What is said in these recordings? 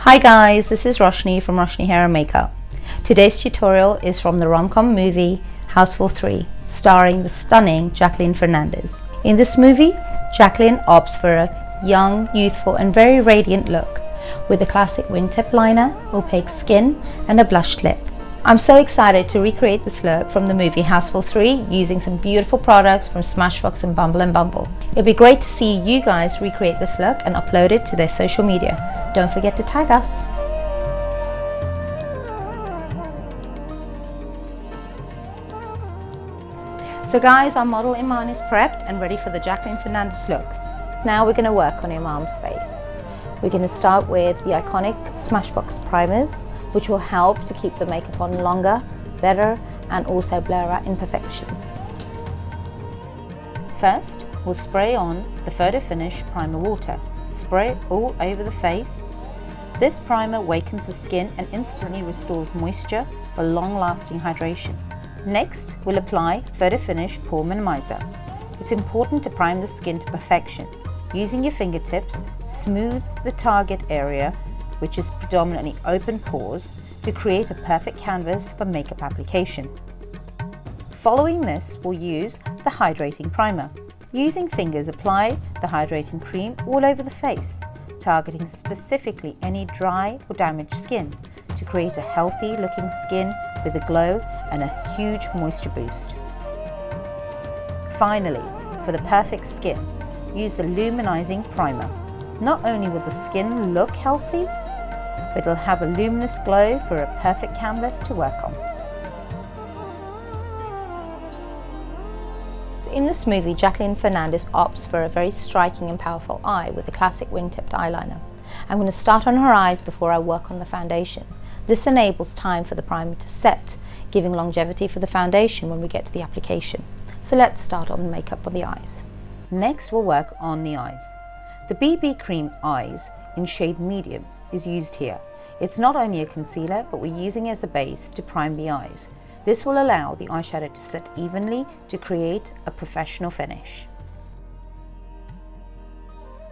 Hi guys, this is Roshni from Roshni Hair and Makeup. Today's tutorial is from the rom-com movie Housefull 3, starring the stunning Jacqueline Fernandez. In this movie, Jacqueline opts for a young, youthful and very radiant look with a classic wingtip liner, opaque skin and a blushed lip. I'm so excited to recreate this look from the movie Housefull 3 using some beautiful products from SMASHBOX and BUMBLE. It'll be great to see you guys recreate this look and upload it to their social media. Don't forget to tag us. So guys, our model Iman is prepped and ready for the Jacqueline Fernandez look. Now we're going to work on Iman's face. We're going to start with the iconic SMASHBOX primers, which will help to keep the makeup on longer, better, and also blur out imperfections. First, we'll spray on the Photo Finish primer water. Spray it all over the face. This primer wakens the skin and instantly restores moisture for long-lasting hydration. Next, we'll apply Photo Finish Pore Minimizer. It's important to prime the skin to perfection. Using your fingertips, smooth the target area, which is predominantly open pores, to create a perfect canvas for makeup application. Following this, we'll use the Hydrating Primer. Using fingers, apply the hydrating cream all over the face, targeting specifically any dry or damaged skin to create a healthy looking skin with a glow and a huge moisture boost. Finally, for the perfect skin, use the Luminizing Primer. Not only will the skin look healthy, but it'll have a luminous glow for a perfect canvas to work on. So in this movie, Jacqueline Fernandez opts for a very striking and powerful eye with a classic wingtipped eyeliner. I'm going to start on her eyes before I work on the foundation. This enables time for the primer to set, giving longevity for the foundation when we get to the application. So let's start on the makeup on the eyes. Next, we'll work on the eyes. The BB Cream Eyes in shade medium is used here. It's not only a concealer, but we're using it as a base to prime the eyes. This will allow the eyeshadow to set evenly to create a professional finish.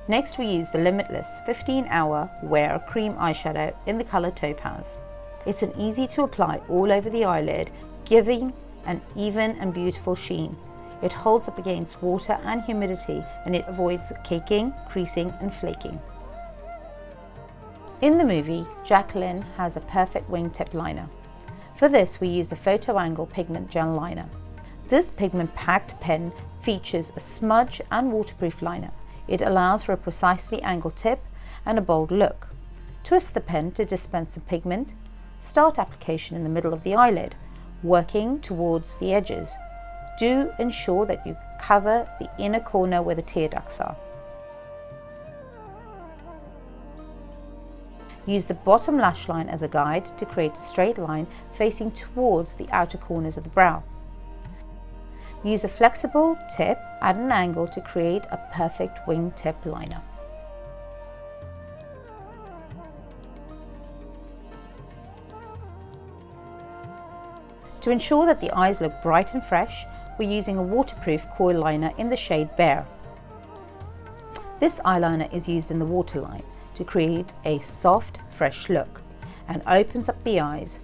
Next, we use the Limitless 15-Hour Wear Cream Eyeshadow in the color Topaz. It's an easy to apply all over the eyelid, giving an even and beautiful sheen. It holds up against water and humidity, and it avoids caking, creasing and flaking. In the movie, Jacqueline has a perfect wingtip liner. For this, we use the Photo Angle Pigment Gel Liner. This pigment-packed pen features a smudge and waterproof liner. It allows for a precisely angled tip and a bold look. Twist the pen to dispense the pigment. Start application in the middle of the eyelid, working towards the edges. Do ensure that you cover the inner corner where the tear ducts are. Use the bottom lash line as a guide to create a straight line facing towards the outer corners of the brow. Use a flexible tip at an angle to create a perfect wingtip liner. To ensure that the eyes look bright and fresh, we're using a waterproof Kohl liner in the shade Bare. This eyeliner is used in the waterline to create a soft, fresh look and opens up the eyes.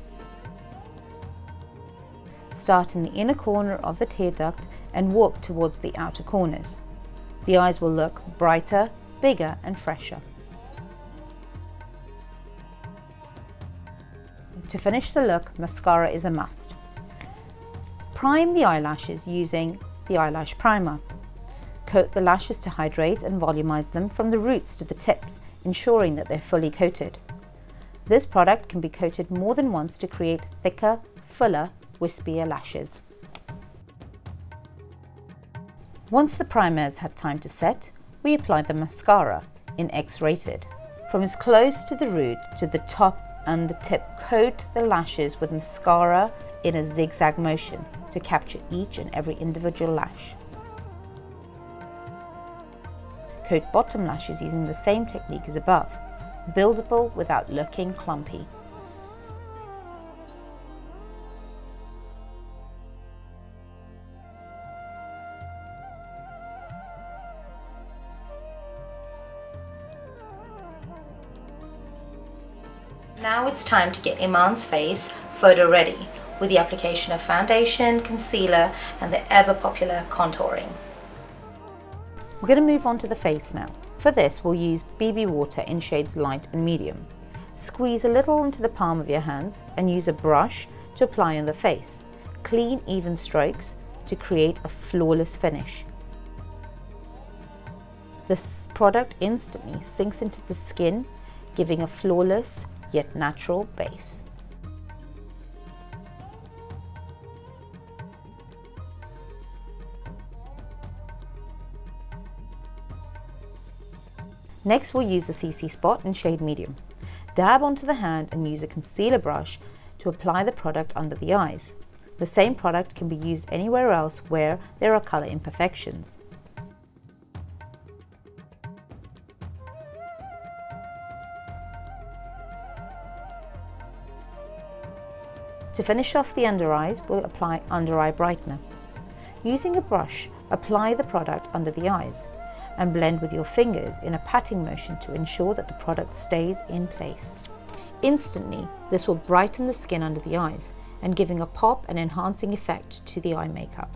Start in the inner corner of the tear duct and walk towards the outer corners. The eyes will look brighter, bigger and fresher. To finish the look, mascara is a must. Prime the eyelashes using the eyelash primer. Coat the lashes to hydrate and volumize them from the roots to the tips, ensuring that they're fully coated. This product can be coated more than once to create thicker, fuller, wispier lashes. Once the primer has had time to set, we apply the mascara in X-rated. From as close to the root to the top and the tip, coat the lashes with mascara in a zigzag motion to capture each and every individual lash. Coat bottom lashes using the same technique as above, buildable without looking clumpy. Now it's time to get Iman's face photo ready with the application of foundation, concealer and the ever popular contouring. We're going to move on to the face now. For this we'll use BB water in shades light and medium. Squeeze a little into the palm of your hands and use a brush to apply on the face. Clean, even strokes to create a flawless finish. This product instantly sinks into the skin, giving a flawless yet natural base. Next we'll use the CC spot in shade medium. Dab onto the hand and use a concealer brush to apply the product under the eyes. The same product can be used anywhere else where there are colour imperfections. To finish off the under eyes, we'll apply under eye brightener. Using a brush, apply the product under the eyes and blend with your fingers in a patting motion to ensure that the product stays in place. Instantly, this will brighten the skin under the eyes and giving a pop and enhancing effect to the eye makeup.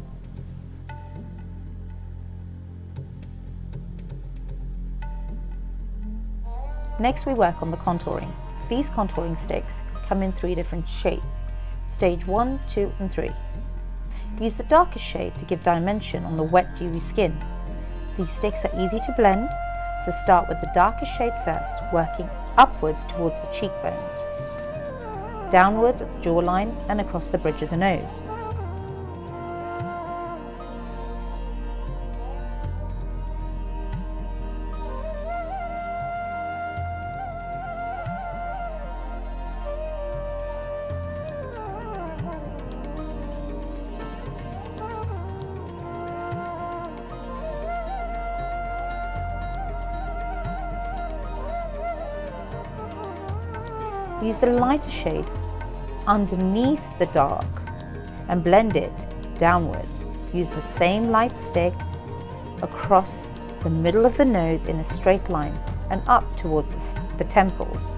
Next we work on the contouring. These contouring sticks come in 3 different shades, stage 1, 2 and 3. Use the darkest shade to give dimension on the wet dewy skin. These sticks are easy to blend, so start with the darkest shade first, working upwards towards the cheekbones, downwards at the jawline and across the bridge of the nose. Use the lighter shade underneath the dark and blend it downwards. Use the same light stick across the middle of the nose in a straight line and up towards the temples.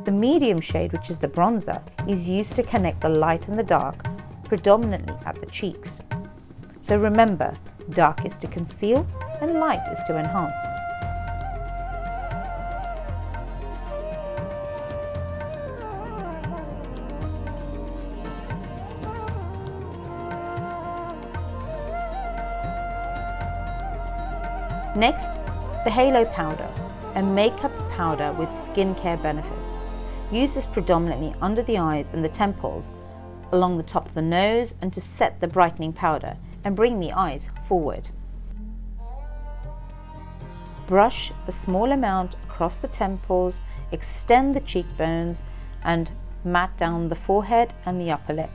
The medium shade, which is the bronzer, is used to connect the light and the dark, predominantly at the cheeks. So remember, dark is to conceal and light is to enhance. Next, the halo powder, a makeup powder with skincare benefits. Use this predominantly under the eyes and the temples, along the top of the nose, and to set the brightening powder and bring the eyes forward. Brush a small amount across the temples, extend the cheekbones and matte down the forehead and the upper lip.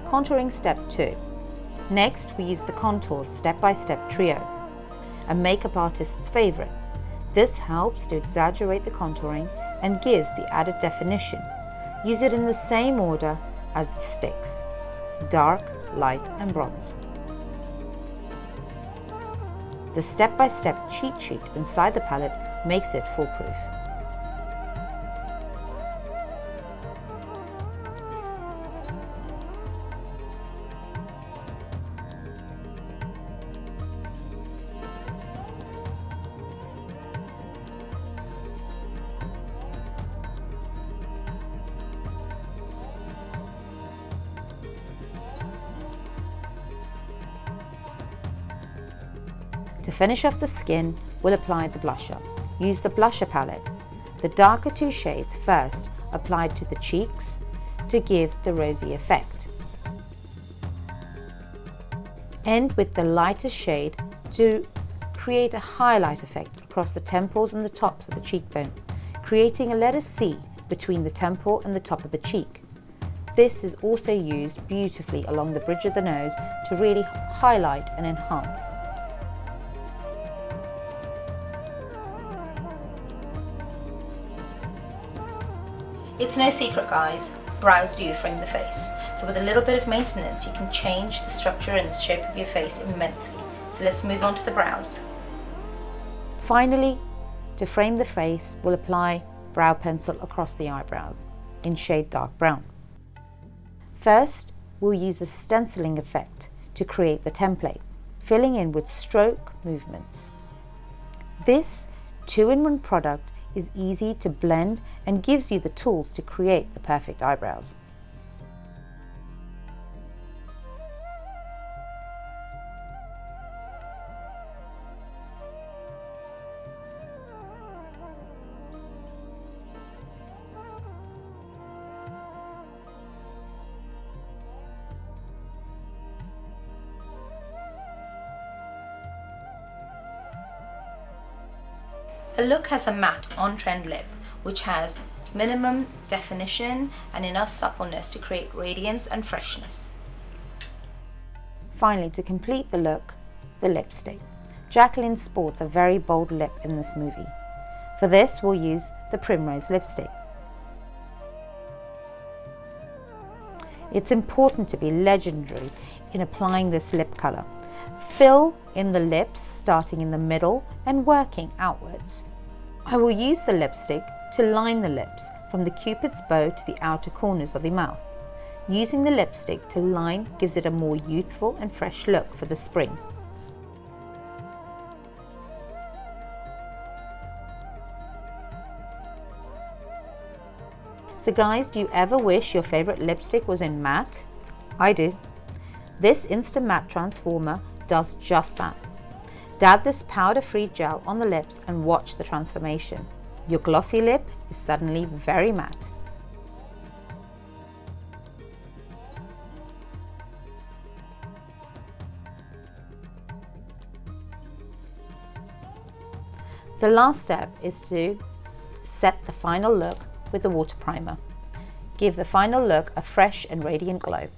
Contouring step 2. Next, we use the Contour Step-by-Step Trio, a makeup artist's favourite. This helps to exaggerate the contouring and gives the added definition. Use it in the same order as the sticks: dark, light and bronze. The step-by-step cheat sheet inside the palette makes it foolproof. To finish off the skin, we'll apply the blusher. Use the blusher palette. The darker 2 shades first applied to the cheeks to give the rosy effect. End with the lightest shade to create a highlight effect across the temples and the tops of the cheekbone. creating a letter C between the temple and the top of the cheek. This is also used beautifully along the bridge of the nose to really highlight and enhance. It's no secret, guys, brows do frame the face. So with a little bit of maintenance, you can change the structure and the shape of your face immensely. So let's move on to the brows. Finally, to frame the face, we'll apply brow pencil across the eyebrows in shade dark brown. First, we'll use a stenciling effect to create the template, filling in with stroke movements. This 2-in-1 product is easy to blend and gives you the tools to create the perfect eyebrows. The look has a matte on-trend lip, which has minimum definition and enough suppleness to create radiance and freshness. Finally, to complete the look, the lipstick. Jacqueline sports a very bold lip in this movie. For this, we'll use the Primrose lipstick. It's important to be legendary in applying this lip color. Fill in the lips starting in the middle and working outwards. I will use the lipstick to line the lips from the cupid's bow to the outer corners of the mouth. Using the lipstick to line gives it a more youthful and fresh look for the spring. So guys, do you ever wish your favorite lipstick was in matte? I do. This Insta-Matte transformer does just that. Dab this powder-free gel on the lips and watch the transformation. Your glossy lip is suddenly very matte. The last step is to set the final look with the water primer. Give the final look a fresh and radiant glow.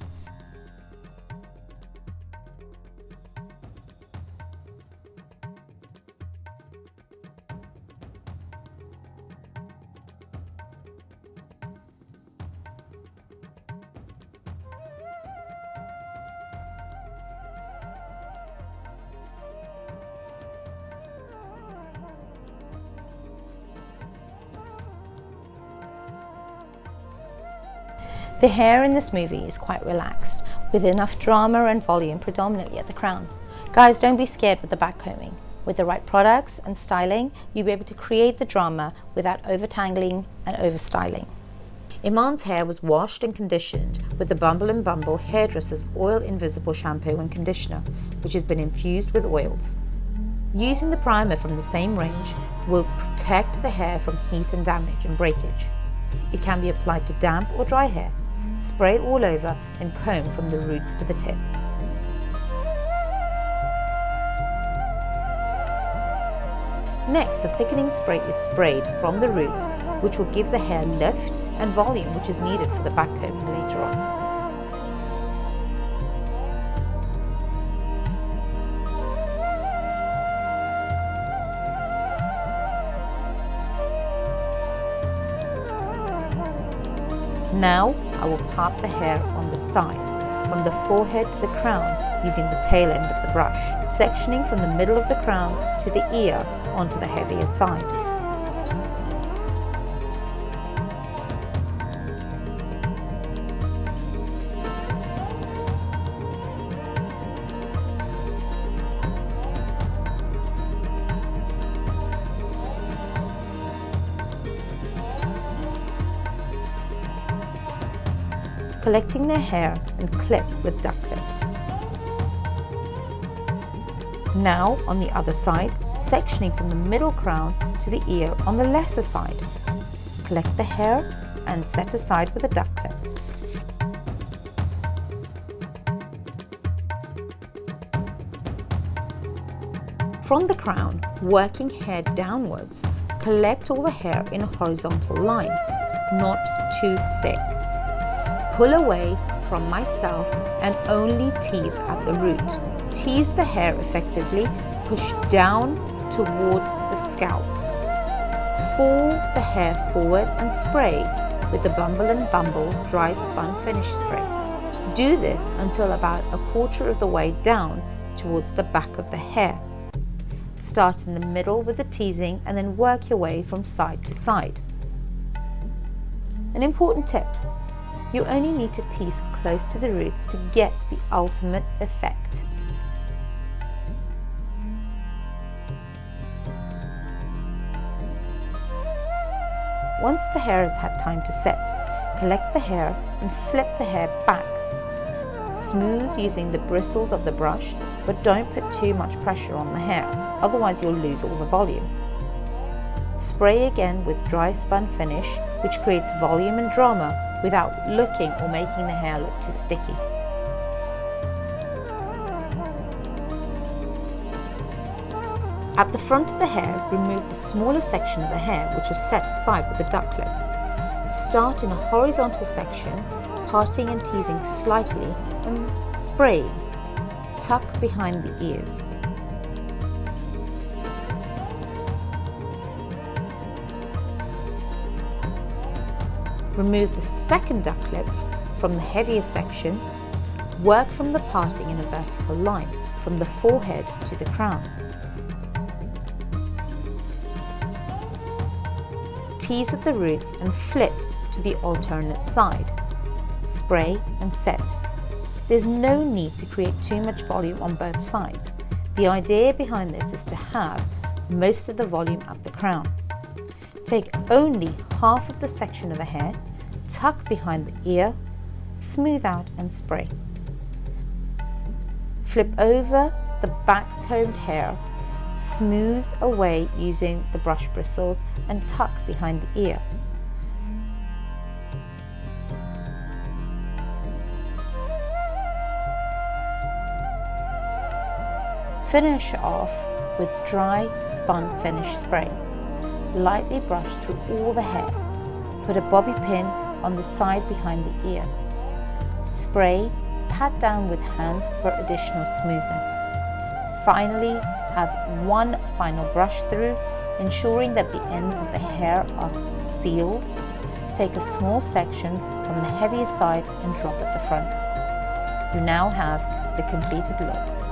The hair in this movie is quite relaxed, with enough drama and volume predominantly at the crown. Guys, don't be scared with the back combing. With the right products and styling, you'll be able to create the drama without over-tangling and over-styling. Iman's hair was washed and conditioned with the BUMBLE Hairdresser's Oil Invisible Shampoo and Conditioner, which has been infused with oils. Using the primer from the same range will protect the hair from heat and damage and breakage. It can be applied to damp or dry hair. Spray all over and comb from the roots to the tip. Next, the thickening spray is sprayed from the roots, which will give the hair lift and volume which is needed for the back combing later on. Now I will part the hair on the side, from the forehead to the crown using the tail end of the brush, sectioning from the middle of the crown to the ear onto the heavier side. Collecting their hair and clip with duck clips. Now on the other side, sectioning from the middle crown to the ear on the lesser side. Collect the hair and set aside with a duck clip. From the crown, working hair downwards, Collect all the hair in a horizontal line, not too thick. Pull away from myself and only tease at the root. Tease the hair effectively, push down towards the scalp. Fall the hair forward and spray with the BUMBLE Dryspun Finish spray. Do this until about a quarter of the way down towards the back of the hair. Start in the middle with the teasing and then work your way from side to side. An important tip: you only need to tease close to the roots to get the ultimate effect. Once the hair has had time to set, collect the hair and flip the hair back. Smooth using the bristles of the brush, but don't put too much pressure on the hair, otherwise you'll lose all the volume. Spray again with Dryspun Finish, which creates volume and drama without looking or making the hair look too sticky. At the front of the hair, remove the smaller section of the hair which was set aside with a duck clip. Start in a horizontal section, parting and teasing slightly and spraying. Tuck behind the ears. Remove the second duck clip from the heavier section. Work from the parting in a vertical line, from the forehead to the crown. Tease at the roots and flip to the alternate side. Spray and set. There's no need to create too much volume on both sides. The idea behind this is to have most of the volume at the crown. Take only half of the section of the hair, tuck behind the ear, smooth out and spray. Flip over the back combed hair, smooth away using the brush bristles and tuck behind the ear. Finish off with Dryspun Finish spray. Lightly brush through all the hair. Put a bobby pin on the side behind the ear. Spray, pat down with hands for additional smoothness. Finally, have one final brush through, ensuring that the ends of the hair are sealed. Take a small section from the heavier side and drop at the front. You now have the completed look.